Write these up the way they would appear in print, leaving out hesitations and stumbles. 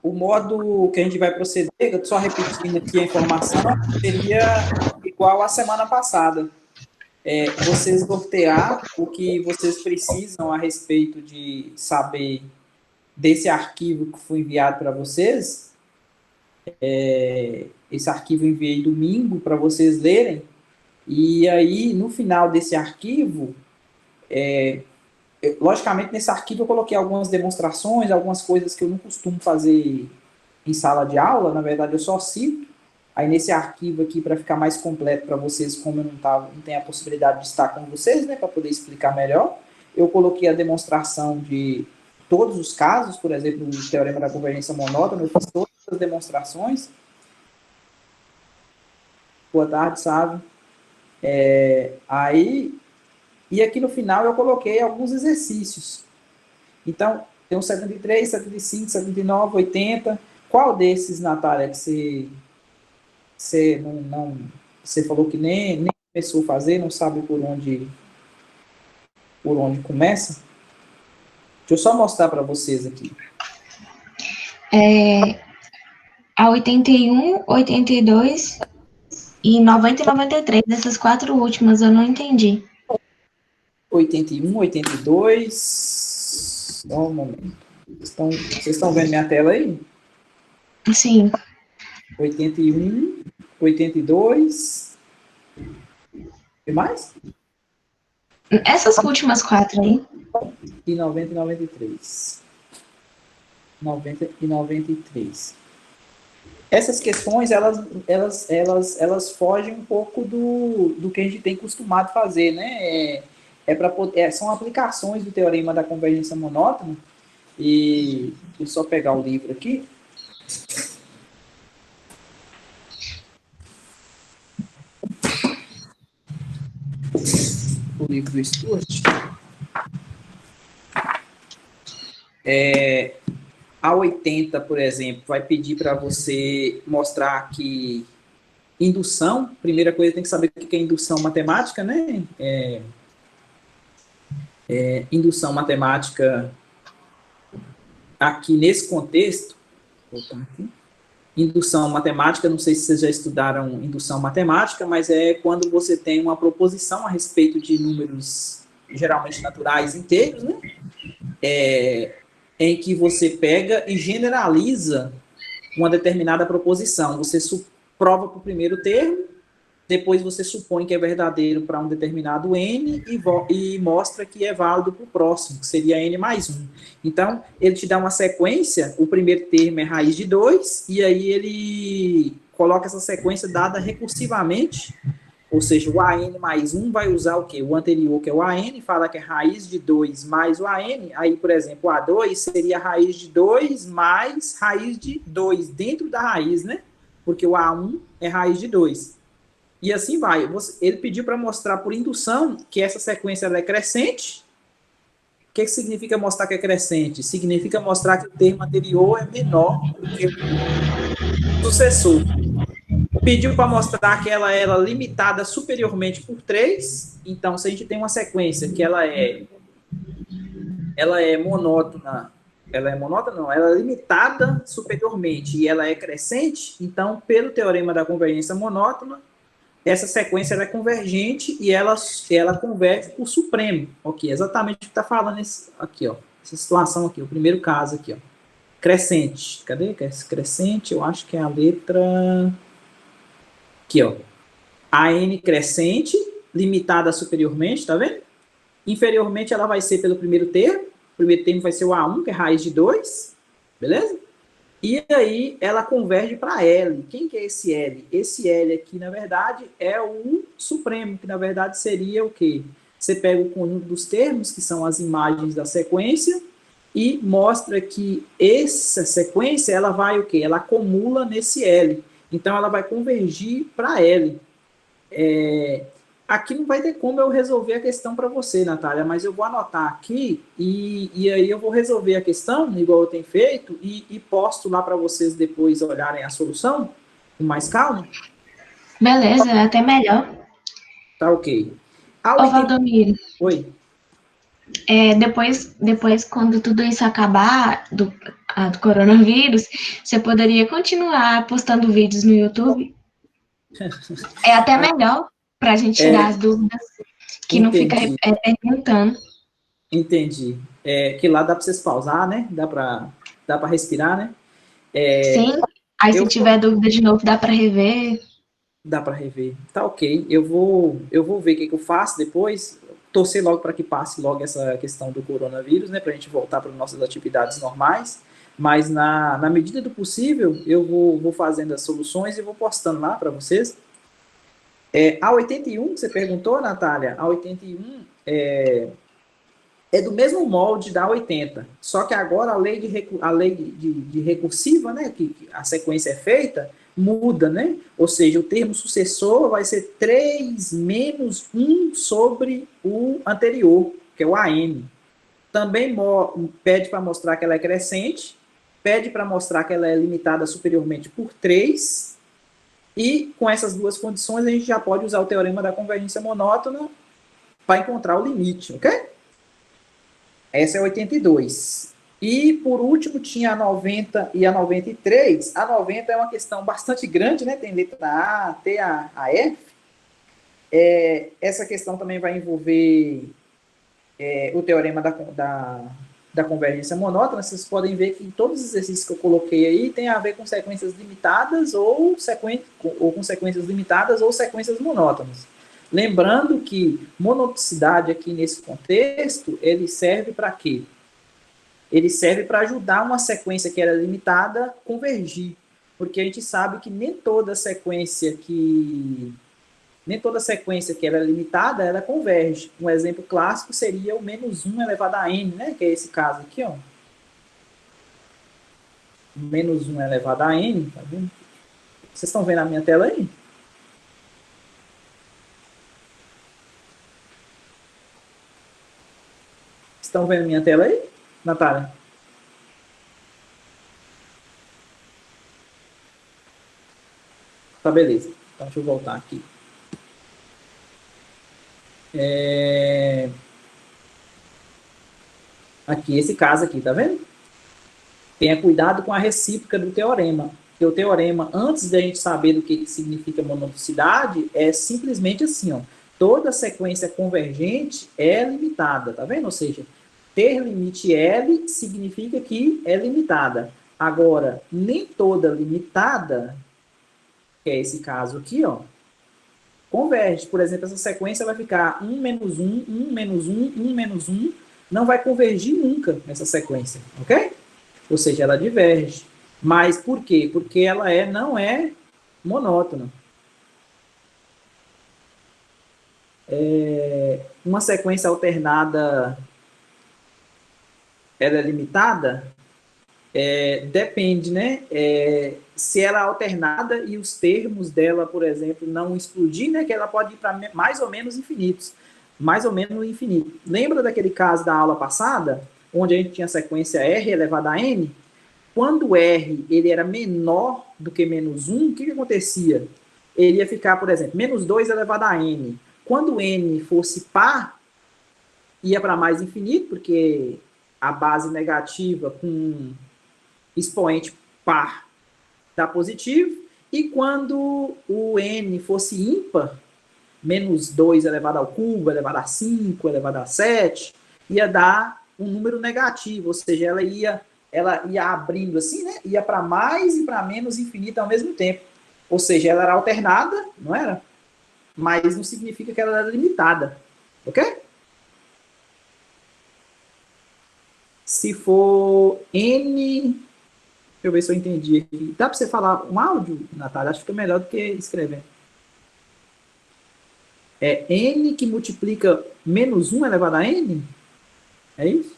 o modo que a gente vai proceder, só repetindo aqui a informação, seria igual à semana passada. Vocês nortear o que vocês precisam a respeito de saber desse arquivo que foi enviado para vocês. Esse arquivo eu enviei domingo para vocês lerem. E aí, no final desse arquivo, logicamente, nesse arquivo eu coloquei algumas demonstrações, algumas coisas que eu não costumo fazer em sala de aula, na verdade eu só cito. Aí nesse arquivo aqui, para ficar mais completo para vocês, como eu não tenho a possibilidade de estar com vocês, né, para poder explicar melhor, eu coloquei a demonstração de todos os casos, por exemplo, o teorema da convergência monótona, eu fiz todas as demonstrações. Boa tarde, Sávio. E aqui no final eu coloquei alguns exercícios. Então, tem o 73, 75, 79, 80. Qual desses, Natália, que você falou que nem começou a fazer, não sabe por onde começa? Deixa eu só mostrar para vocês aqui. A 81, 82 e 90 e 93, dessas 4 últimas eu não entendi. 81, 82... Só um momento. Vocês estão vendo minha tela aí? Sim. 81, 82... E mais? Essas últimas 4 aí. E 90 e 93. 90 e 93. Essas questões, elas fogem um pouco do que a gente tem costumado fazer, né? São aplicações do teorema da convergência monótona. E deixa eu só pegar o livro aqui. O livro do Stuart. A 80, por exemplo, vai pedir para você mostrar que indução, primeira coisa, tem que saber o que é indução matemática, né? Indução matemática aqui nesse contexto, vou voltar aqui. Indução matemática, não sei se vocês já estudaram indução matemática, mas é quando você tem uma proposição a respeito de números geralmente naturais inteiros, né? Em que você pega e generaliza uma determinada proposição. Você prova para o primeiro termo, depois você supõe que é verdadeiro para um determinado n e mostra que é válido para o próximo, que seria n mais 1. Então, ele te dá uma sequência, o primeiro termo é raiz de 2, e aí ele coloca essa sequência dada recursivamente, ou seja, o an mais 1 vai usar o quê? O anterior, que é o an, fala que é raiz de 2 mais o an, aí, por exemplo, o A2 seria raiz de 2 mais raiz de 2, dentro da raiz, né? Porque o A1 é raiz de 2. E assim vai. Ele pediu para mostrar por indução que essa sequência ela é crescente. O que significa mostrar que é crescente? Significa mostrar que o termo anterior é menor do que o sucessor. Pediu para mostrar que ela era limitada superiormente por 3. Então, se a gente tem uma sequência que ela é monótona, ela é limitada superiormente e ela é crescente, então, pelo teorema da convergência monótona, essa sequência é convergente e ela converge por supremo. Ok, exatamente o que está falando aqui, ó, essa situação aqui, o primeiro caso aqui, ó. Crescente. Cadê? Crescente, eu acho que é a letra... Aqui, ó. AN crescente, limitada superiormente, tá vendo? Inferiormente ela vai ser pelo primeiro termo. O primeiro termo vai ser o A1, que é raiz de 2. Beleza? E aí ela converge para L. Quem que é esse L? Esse L aqui, na verdade, é o supremo, que na verdade seria o quê? Você pega o conjunto dos termos, que são as imagens da sequência, e mostra que essa sequência, ela vai o quê? Ela acumula nesse L. Então, ela vai convergir para L. Aqui não vai ter como eu resolver a questão para você, Natália, mas eu vou anotar aqui e aí eu vou resolver a questão, igual eu tenho feito, e posto lá para vocês depois olharem a solução com mais calma. Beleza, é até melhor. Tá ok. Ô, Valdomiro. Oi. Depois, quando tudo isso acabar, do coronavírus, você poderia continuar postando vídeos no YouTube. É até melhor para a gente tirar as dúvidas, que não fica Entendi, perguntando. entendi. Que lá dá para vocês pausar, né? Dá para respirar, né? Sim, aí se Eu tiver dúvida de novo, dá para rever. Dá para rever. Tá ok. Eu vou ver o que eu faço depois. Torcer logo para que passe logo essa questão do coronavírus, né? Para a gente voltar para nossas atividades normais. Mas na medida do possível, eu vou fazendo as soluções e vou postando lá para vocês. A 81 que você perguntou, Natália, a 81 é do mesmo molde da 80, só que agora a lei de recursiva, né, que a sequência é feita, muda, né? Ou seja, o termo sucessor vai ser 3 menos 1 sobre o anterior, que é o AN. Também pede para mostrar que ela é crescente, pede para mostrar que ela é limitada superiormente por 3, e com essas duas condições a gente já pode usar o teorema da convergência monótona para encontrar o limite, ok? Essa é 82. E, por último, tinha a 90 e a 93. A 90 é uma questão bastante grande, né? Tem letra A, até a F. Essa questão também vai envolver o teorema da convergência monótona. Vocês podem ver que todos os exercícios que eu coloquei aí têm a ver com sequências limitadas ou com sequências limitadas ou sequências monótonas. Lembrando que monoticidade aqui nesse contexto, ele serve para quê? Ele serve para ajudar uma sequência que era limitada a convergir, porque a gente sabe que nem toda sequência que era limitada, ela converge. Um exemplo clássico seria o menos 1 elevado a n, né? Que é esse caso aqui, ó. Menos 1 elevado a n, tá vendo? Vocês estão vendo a minha tela aí? Estão vendo a minha tela aí, Natália? Tá, beleza. Então, deixa eu voltar aqui. Aqui, esse caso aqui, tá vendo? Tenha cuidado com a recíproca do teorema. Porque o teorema, antes da gente saber do que significa monotonicidade, é simplesmente assim, ó. Toda sequência convergente é limitada, tá vendo? Ou seja, ter limite L significa que é limitada. Agora, nem toda limitada, que é esse caso aqui, ó, converge. Por exemplo, essa sequência vai ficar 1 menos 1, 1 menos 1, 1 menos 1, não vai convergir nunca essa sequência, ok? Ou seja, ela diverge. Mas por quê? Porque ela não é monótona. Uma sequência alternada, ela é limitada? Depende, né? Se ela é alternada e os termos dela, por exemplo, não explodir, né? Que ela pode ir para mais ou menos infinitos. Mais ou menos infinito. Lembra daquele caso da aula passada, onde a gente tinha a sequência R elevada a N? Quando R ele era menor do que menos 1, o que acontecia? Ele ia ficar, por exemplo, menos 2 elevado a N. Quando N fosse par, ia para mais infinito, porque a base negativa com expoente par dá positivo. E quando o N fosse ímpar, menos 2 elevado ao cubo, elevado a 5, elevado a 7, ia dar um número negativo, ou seja, ela ia abrindo assim, né? Ia para mais e para menos infinito ao mesmo tempo. Ou seja, ela era alternada, não era? Mas não significa que ela era limitada. Ok? Se for N. Deixa eu ver se eu entendi aqui. Dá para você falar um áudio, Natália? Acho que fica melhor do que escrever. É N que multiplica menos 1 elevado a N? É isso?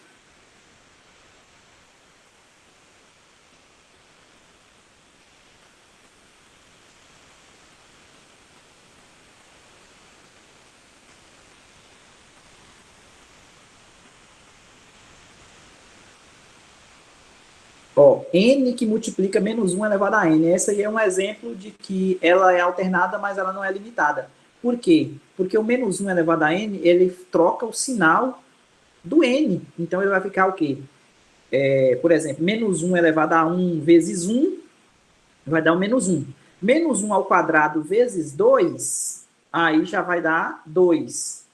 Ó, N que multiplica menos 1 elevado a N. Esse aí é um exemplo de que ela é alternada, mas ela não é limitada. Por quê? Porque o menos 1 elevado a N, ele troca o sinal do N. Então, ele vai ficar o quê? por exemplo, menos 1 elevado a 1 vezes 1 vai dar o menos 1. Menos 1 ao quadrado vezes 2, aí já vai dar 2.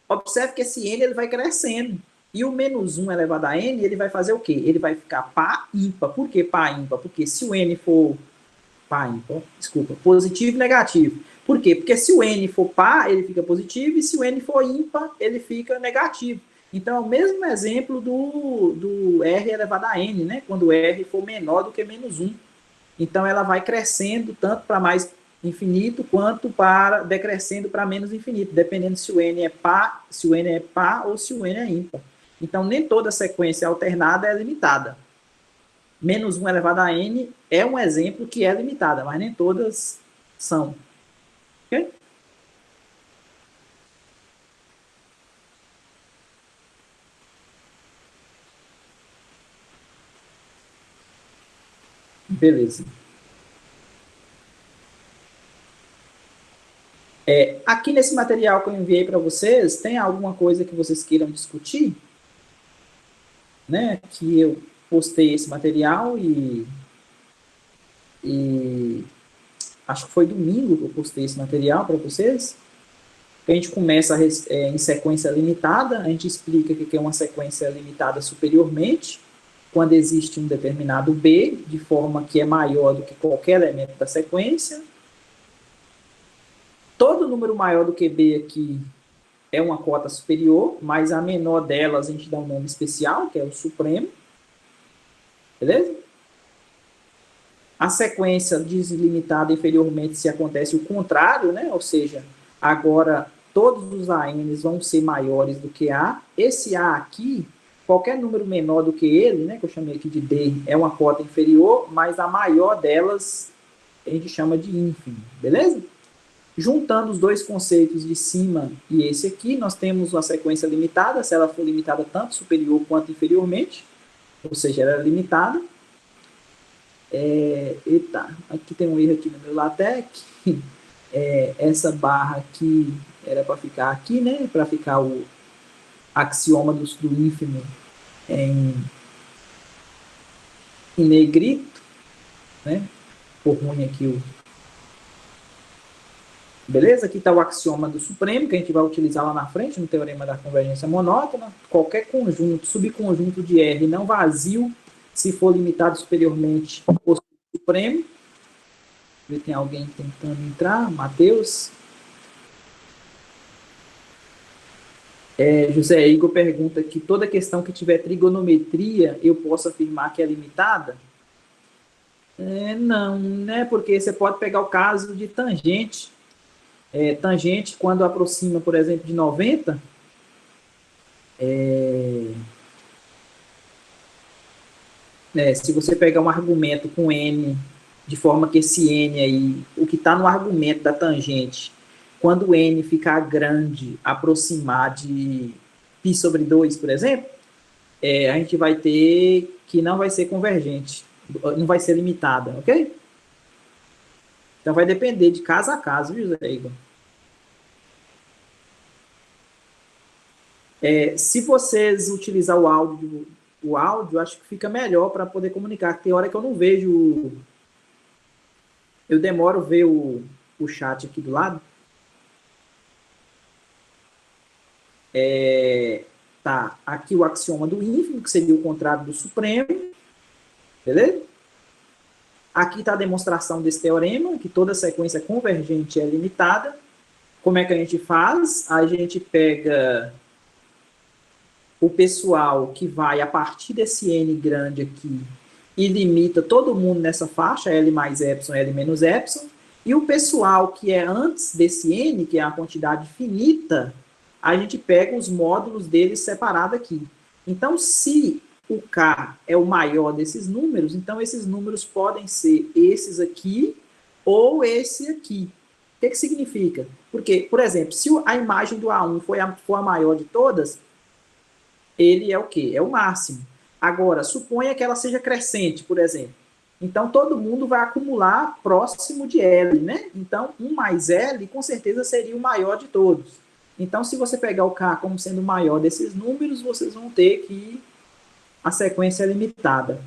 Observe que esse n ele vai crescendo. E o menos 1 elevado a n, ele vai fazer o quê? Ele vai ficar par ímpar. Por que par ímpar? Porque se o n for par ímpar, desculpa, positivo e negativo. Por quê? Porque se o n for par, ele fica positivo, e se o n for ímpar, ele fica negativo. Então, é o mesmo exemplo do r elevado a n, né? Quando o r for menor do que menos 1. Então, ela vai crescendo tanto para mais infinito quanto para decrescendo para menos infinito, dependendo se o n é par, ou se o n é ímpar. Então, nem toda sequência alternada é limitada. Menos 1 elevado a n é um exemplo que é limitada, mas nem todas são. Ok? Beleza. Aqui nesse material que eu enviei para vocês, tem alguma coisa que vocês queiram discutir? Né? Que eu postei esse material e acho que foi domingo que eu postei esse material para vocês. A gente começa em sequência limitada, a gente explica o que é uma sequência limitada superiormente, quando existe um determinado B, de forma que é maior do que qualquer elemento da sequência. Todo número maior do que B aqui é uma cota superior, mas a menor delas a gente dá um nome especial, que é o supremo. Beleza? A sequência deslimitada inferiormente se acontece o contrário, né? Ou seja, agora todos os ANs vão ser maiores do que A. Esse A aqui, qualquer número menor do que ele, né, que eu chamei aqui de D, é uma cota inferior, mas a maior delas a gente chama de ínfimo, beleza? Juntando os dois conceitos de cima e esse aqui, nós temos uma sequência limitada, se ela for limitada tanto superior quanto inferiormente, ou seja, ela é limitada. Eita, aqui tem um erro aqui no meu LaTeX. Essa barra aqui era para ficar aqui, né? Para ficar o axioma do ínfimo em negrito, né? Ficou ruim aqui o. Beleza? Aqui está o axioma do supremo, que a gente vai utilizar lá na frente, no teorema da convergência monótona. Qualquer conjunto, subconjunto de R não vazio, se for limitado superiormente ao supremo. Ver, tem alguém tentando entrar. Matheus. José Igor pergunta que toda questão que tiver trigonometria, eu posso afirmar que é limitada? Não, né? Porque você pode pegar o caso de tangente. Tangente, quando aproxima, por exemplo, de 90, se você pegar um argumento com n, de forma que esse n aí, o que está no argumento da tangente, quando o n ficar grande, aproximar de π sobre 2, por exemplo, a gente vai ter que não vai ser convergente, não vai ser limitada, ok? Então vai depender de caso a caso, viu, Zé Igor? Se vocês utilizar o áudio, acho que fica melhor para poder comunicar. Tem hora que eu não vejo, eu demoro ver o chat aqui do lado. Tá, aqui o axioma do ínfimo, que seria o contrário do supremo, beleza? Aqui está a demonstração desse teorema, que toda sequência convergente é limitada. Como é que a gente faz? A gente pega o pessoal que vai a partir desse n grande aqui e limita todo mundo nessa faixa, L mais epsilon, L menos epsilon, e o pessoal que é antes desse n, que é a quantidade finita, a gente pega os módulos deles separados aqui. Então, se o K é o maior desses números, então esses números podem ser esses aqui ou esse aqui. O que significa? Porque, por exemplo, se a imagem do A1 for a maior de todas, ele é o quê? É o máximo. Agora, suponha que ela seja crescente, por exemplo. Então, todo mundo vai acumular próximo de L, né? Então, 1 mais L, com certeza, seria o maior de todos. Então, se você pegar o K como sendo o maior desses números, vocês vão ter que a sequência é limitada.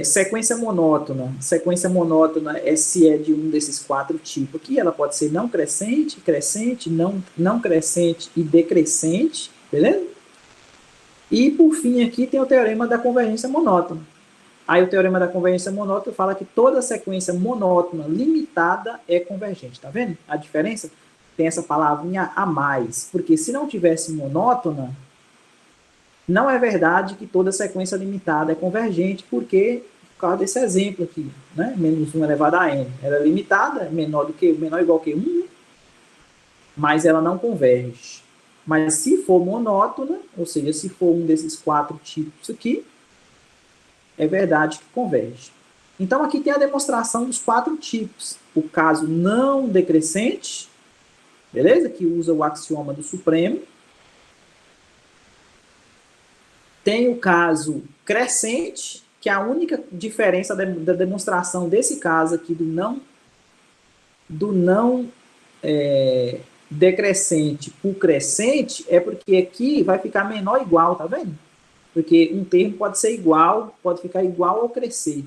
Sequência monótona é se é de um desses 4 tipos aqui, ela pode ser não crescente, crescente, não crescente e decrescente, beleza? E, por fim, aqui tem o teorema da convergência monótona. Aí o teorema da convergência monótona fala que toda sequência monótona limitada é convergente, tá vendo? A diferença? Tem essa palavrinha a mais, porque se não tivesse monótona, não é verdade que toda sequência limitada é convergente, porque, por causa desse exemplo aqui, né? Menos 1 elevado a n. Ela é limitada, menor ou igual que 1, mas ela não converge. Mas se for monótona, ou seja, se for um desses 4 tipos aqui, é verdade que converge. Então, aqui tem a demonstração dos 4 tipos. O caso não decrescente, beleza? Que usa o axioma do supremo. Tem o caso crescente, que a única diferença da demonstração desse caso aqui do não decrescente por crescente é porque aqui vai ficar menor ou igual, tá vendo? Porque um termo pode ser igual, pode ficar igual ou crescer.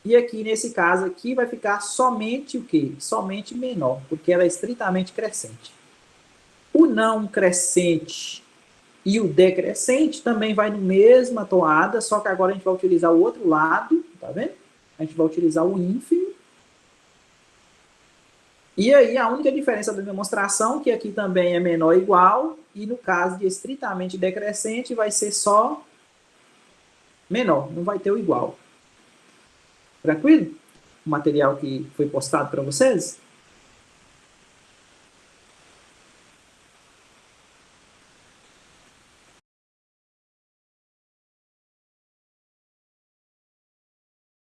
E aqui, nesse caso aqui, vai ficar somente o quê? Somente menor, porque ela é estritamente crescente. O não crescente e o decrescente também vai na mesma toada, só que agora a gente vai utilizar o outro lado, tá vendo? A gente vai utilizar o ínfimo. E aí a única diferença da demonstração, que aqui também é menor ou igual, e no caso de estritamente decrescente vai ser só menor, não vai ter o igual. Tranquilo? O material que foi postado para vocês?